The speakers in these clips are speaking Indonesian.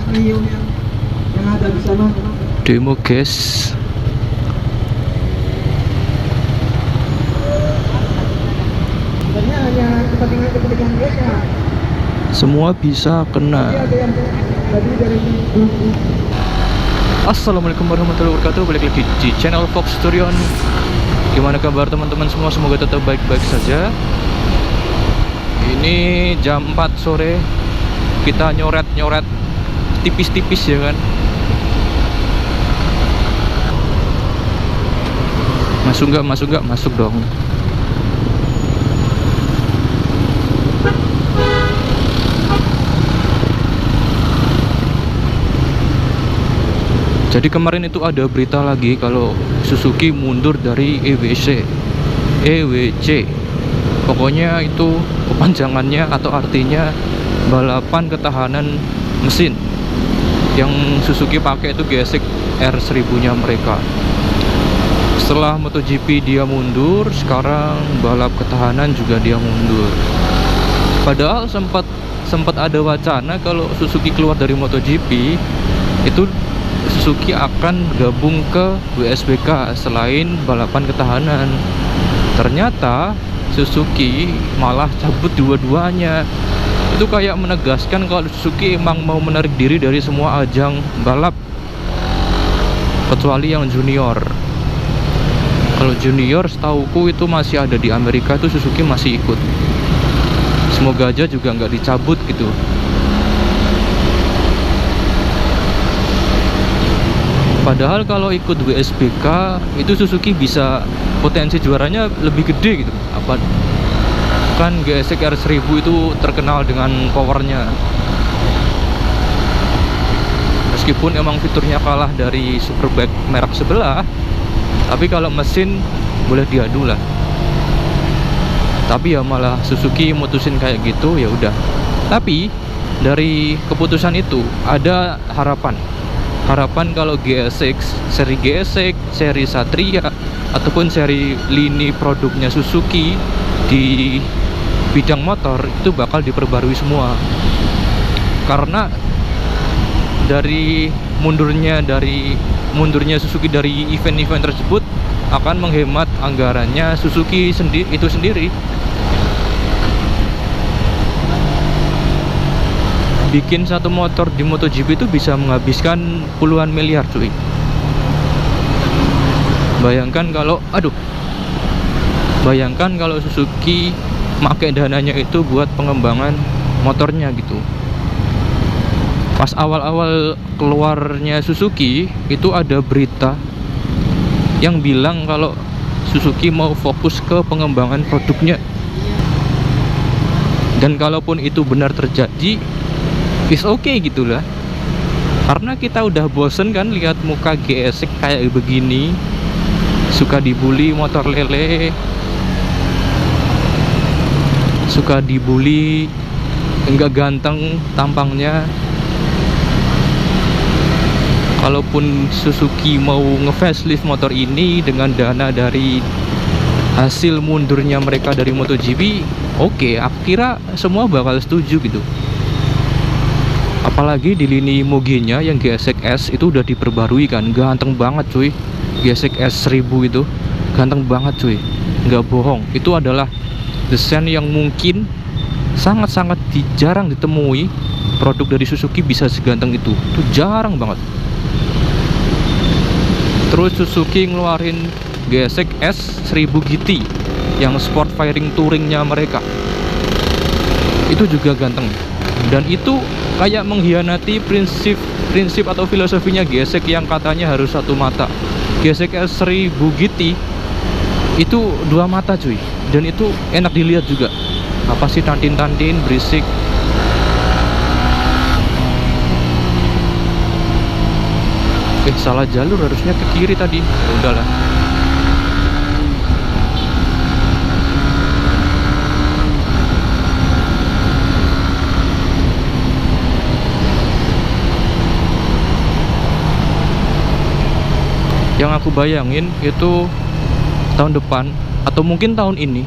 Mio yang ada di sana. Demo guys. Sebenarnya hanya kepentingan dia ya. Semua bisa kena. Ada yang tadi dari Assalamualaikum warahmatullahi wabarakatuh. Balik lagi di channel Fox Turion. Gimana kabar teman-teman semua? Semoga tetap baik-baik saja. Ini jam 4 sore. Kita nyoret-nyoret tipis-tipis ya kan. Masuk nggak? Masuk nggak? Masuk dong. Jadi kemarin itu ada berita lagi kalau Suzuki mundur dari EWC. Pokoknya itu kepanjangannya atau artinya balapan ketahanan mesin. Yang Suzuki pakai itu GSX R1000-nya mereka. Setelah MotoGP dia mundur, sekarang balap ketahanan juga dia mundur. Padahal sempat ada wacana kalau Suzuki keluar dari MotoGP itu Suzuki akan gabung ke WSBK selain balapan ketahanan. Ternyata Suzuki malah cabut dua-duanya. Itu kayak menegaskan kalau Suzuki emang mau menarik diri dari semua ajang balap kecuali yang junior. Kalau junior setauku itu masih ada di Amerika, itu Suzuki masih ikut. Semoga aja juga nggak dicabut gitu. Padahal kalau ikut WSBK itu Suzuki bisa potensi juaranya lebih gede gitu. Apa kan GSX R1000 itu terkenal dengan powernya. Meskipun emang fiturnya kalah dari Superbike merek sebelah, tapi kalau mesin boleh diadu lah. Tapi ya malah Suzuki mutusin kayak gitu, ya udah. Tapi dari keputusan itu ada harapan kalau GSX, seri GSX, seri Satria ataupun seri lini produknya Suzuki di bidang motor itu bakal diperbarui semua. Karena dari mundurnya Suzuki dari event-event tersebut akan menghemat anggarannya Suzuki sendiri. Bikin satu motor di MotoGP itu bisa menghabiskan puluhan miliar cuy. Bayangkan kalau Suzuki pakai dananya itu buat pengembangan motornya gitu. Pas awal-awal keluarnya Suzuki itu ada berita yang bilang kalau Suzuki mau fokus ke pengembangan produknya. Dan kalaupun itu benar terjadi, is okay gitulah. Karena kita udah bosen kan lihat muka GSX kayak begini, suka dibully motor lele, suka dibully enggak ganteng tampangnya. Kalaupun Suzuki mau nge-facelift motor ini dengan dana dari hasil mundurnya mereka dari MotoGP, oke, aku kira semua bakal setuju gitu. Apalagi di lini Mugen-nya yang GSX S itu udah diperbarui kan, ganteng banget cuy. GSX S1000 itu ganteng banget cuy, nggak bohong. Itu adalah desain yang mungkin sangat-sangat jarang ditemui produk dari Suzuki bisa seganteng itu jarang banget. Terus Suzuki ngeluarin GSX S1000 GT yang sport fairing touringnya mereka, itu juga ganteng. Dan itu kayak mengkhianati prinsip atau filosofinya GSX yang katanya harus satu mata. GSX S1000 GT itu dua mata cuy, dan itu enak dilihat juga. Apa sih tantin-tantin berisik. Salah jalur, harusnya ke kiri tadi. Ya udahlah. Yang aku bayangin itu tahun depan atau mungkin tahun ini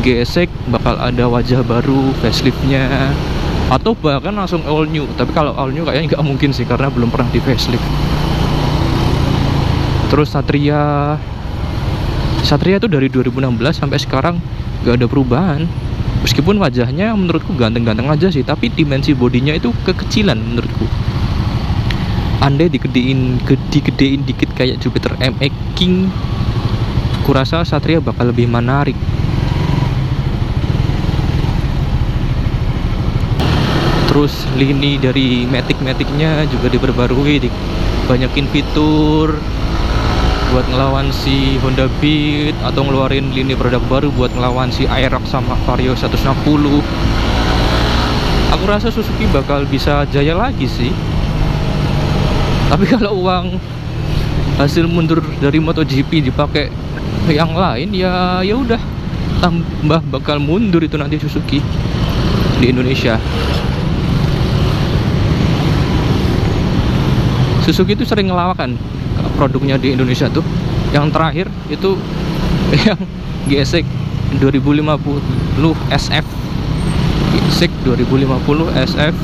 GSX bakal ada wajah baru, faceliftnya, atau bahkan langsung all new. Tapi kalau all new kayaknya nggak mungkin sih, karena belum pernah di facelift. Terus Satria itu dari 2016 sampai sekarang nggak ada perubahan. Meskipun wajahnya menurutku ganteng-ganteng aja sih, tapi dimensi bodinya itu kekecilan menurutku. Andai digedein dikit kayak Jupiter MX King, kurasa Satria bakal lebih menarik. Terus lini dari Matic-nya juga diperbarui, banyakin fitur buat ngelawan si Honda Beat, atau ngeluarin lini produk baru buat ngelawan si Aerox sama Vario 160. Aku rasa Suzuki bakal bisa jaya lagi sih. Tapi kalau uang hasil mundur dari MotoGP dipakai yang lain, ya udah, tambah bakal mundur itu nanti Suzuki di Indonesia. Suzuki itu sering ngelawakan produknya di Indonesia tuh. Yang terakhir itu yang GSX 2050 SF. GSX 2050 SF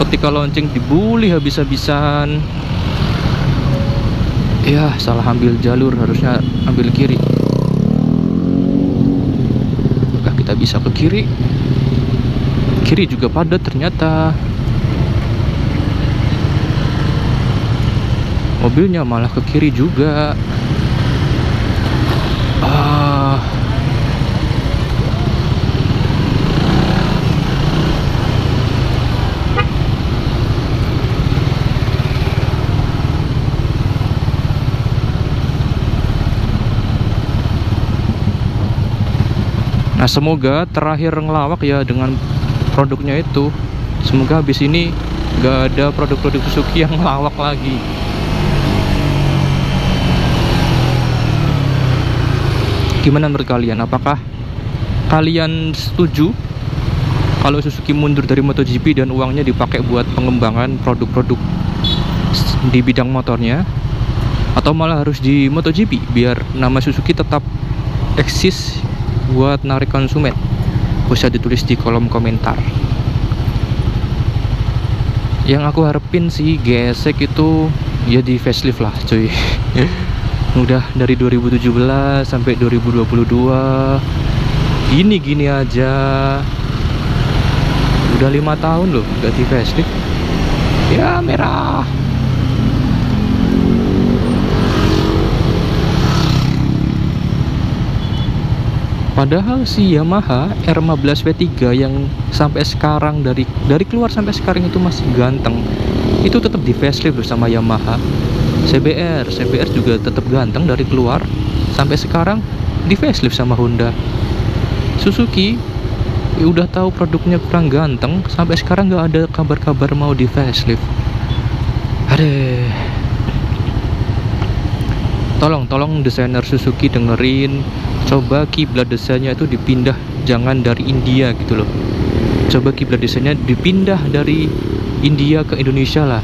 ketika launching dibully habis-habisan. Ya, salah ambil jalur, harusnya ambil kiri. Apakah kita bisa ke kiri? Kiri juga padat ternyata. Mobilnya malah ke kiri juga. Nah, semoga terakhir ngelawak ya dengan produknya itu. Semoga habis ini gak ada produk-produk Suzuki yang ngelawak lagi. Gimana menurut kalian? Apakah kalian setuju kalau Suzuki mundur dari MotoGP dan uangnya dipakai buat pengembangan produk-produk di bidang motornya, atau malah harus di MotoGP biar nama Suzuki tetap eksis buat narik konsumen? Bisa ditulis di kolom komentar. Yang aku harapin sih GSX itu ya di facelift lah cuy. Udah dari 2017 sampai 2022 gini aja, udah 5 tahun loh nggak di facelift. Ya merah. Padahal si Yamaha R15 V3 yang sampai sekarang dari keluar sampai sekarang itu masih ganteng, itu tetap di facelift bersama Yamaha. CBR juga tetap ganteng dari keluar sampai sekarang di facelift sama Honda. Suzuki ya udah tahu produknya kurang ganteng, sampai sekarang nggak ada kabar-kabar mau di facelift. Aduh. Tolong desainer Suzuki dengerin, coba kiblat desainnya itu dipindah, jangan dari India gitu loh. Coba kiblat desainnya dipindah dari India ke Indonesia lah.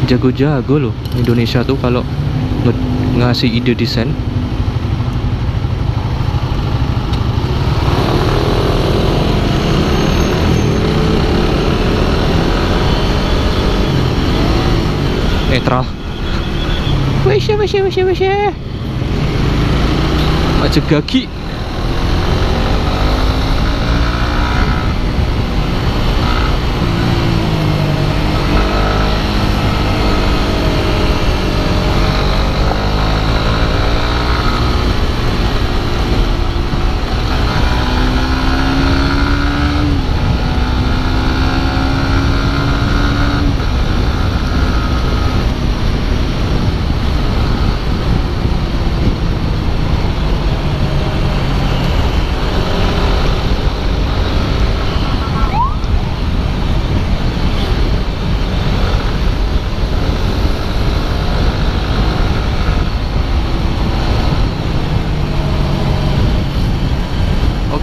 Jago-jago loh Indonesia tuh kalau ngasih ide desain. Netral. Wesya. Aja gaki.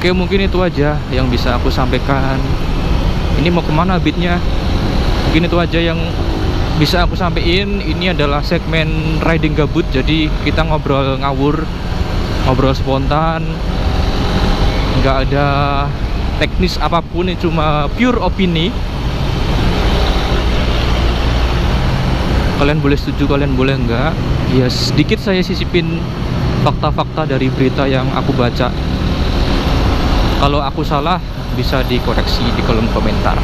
Oke, mungkin itu aja yang bisa aku sampaikan. Ini mau kemana beatnya? Mungkin itu aja yang bisa aku sampaikan. Ini adalah segmen riding gabut, jadi kita ngobrol ngawur, ngobrol spontan, nggak ada teknis apapun, ini cuma pure opini. Kalian boleh setuju, kalian boleh enggak. Ya sedikit saya sisipin fakta-fakta dari berita yang aku baca. Kalau aku salah bisa dikoreksi di kolom komentar.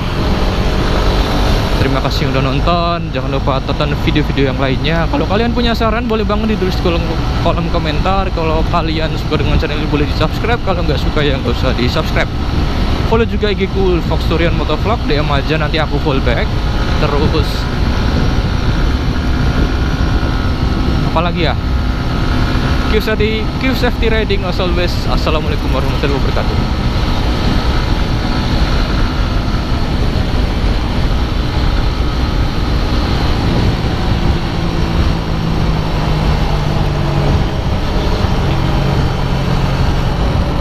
Terima kasih udah nonton. Jangan lupa tonton video-video yang lainnya. Kalau kalian punya saran boleh banget ditulis di kolom komentar. Kalau kalian suka dengan channel ini boleh di subscribe. Kalau nggak suka ya nggak usah di subscribe. Follow juga IG ku Foxturian Motovlog, DM aja nanti aku follow back. Terus apalagi ya, keep safety riding as always. Assalamualaikum warahmatullahi wabarakatuh.